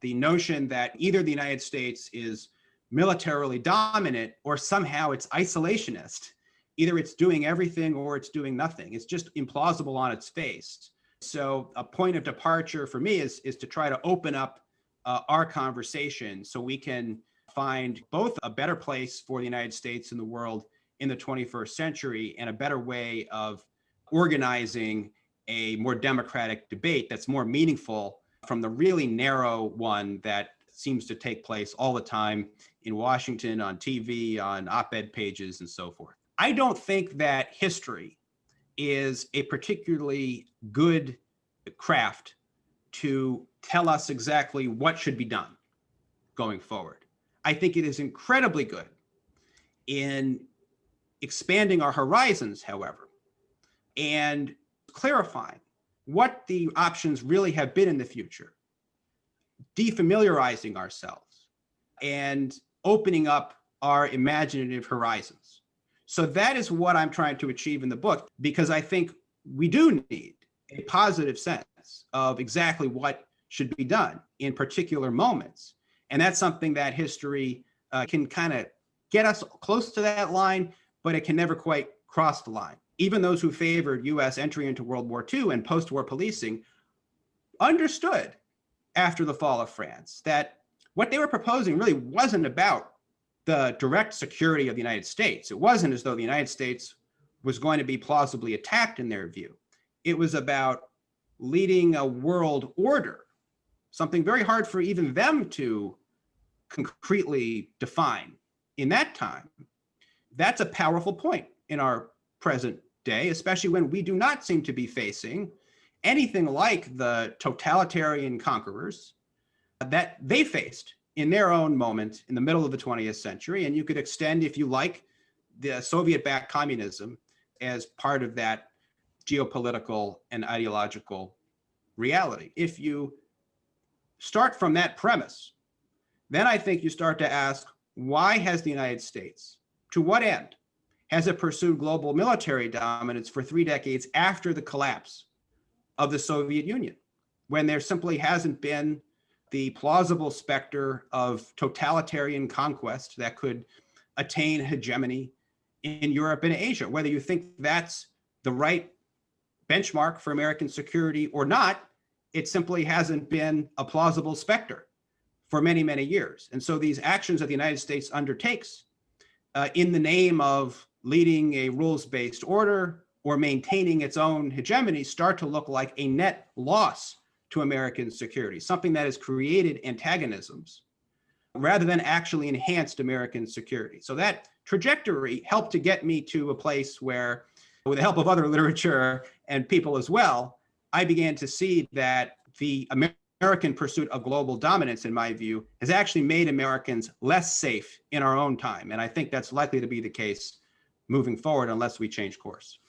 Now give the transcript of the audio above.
The notion that either the United States is militarily dominant or somehow it's isolationist. Either it's doing everything or it's doing nothing. It's just implausible on its face. So a point of departure for me is to try to open up our conversation so we can find both a better place for the United States in the world in the 21st century and a better way of organizing a more democratic debate that's more meaningful from the really narrow one that seems to take place all the time in Washington, on TV, on op-ed pages, and so forth. I don't think that history is a particularly good craft to tell us exactly what should be done going forward. I think it is incredibly good in expanding our horizons, however, and clarifying what the options really have been in the future, defamiliarizing ourselves, and opening up our imaginative horizons. So that is what I'm trying to achieve in the book, because I think we do need a positive sense of exactly what should be done in particular moments. And that's something that history can kind of get us close to that line, but it can never quite cross the line. Even those who favored US entry into World War II and post-war policing understood after the fall of France that what they were proposing really wasn't about the direct security of the United States. It wasn't as though the United States was going to be plausibly attacked in their view. It was about leading a world order, something very hard for even them to concretely define in that time. That's a powerful point in our present day, especially when we do not seem to be facing anything like the totalitarian conquerors that they faced in their own moment in the middle of the 20th century. And you could extend, if you like, the Soviet-backed communism as part of that geopolitical and ideological reality. If you start from that premise, then I think you start to ask, why has the United States, to what end, has it pursued global military dominance for 3 decades after the collapse of the Soviet Union, when there simply hasn't been the plausible specter of totalitarian conquest that could attain hegemony in Europe and Asia? Whether you think that's the right benchmark for American security or not, it simply hasn't been a plausible specter for many, many years. And so these actions that the United States undertakes in the name of leading a rules-based order or maintaining its own hegemony start to look like a net loss to American security, something that has created antagonisms rather than actually enhanced American security. So that trajectory helped to get me to a place where, with the help of other literature and people as well, I began to see that the American pursuit of global dominance, in my view, has actually made Americans less safe in our own time. And I think that's likely to be the case moving forward unless we change course.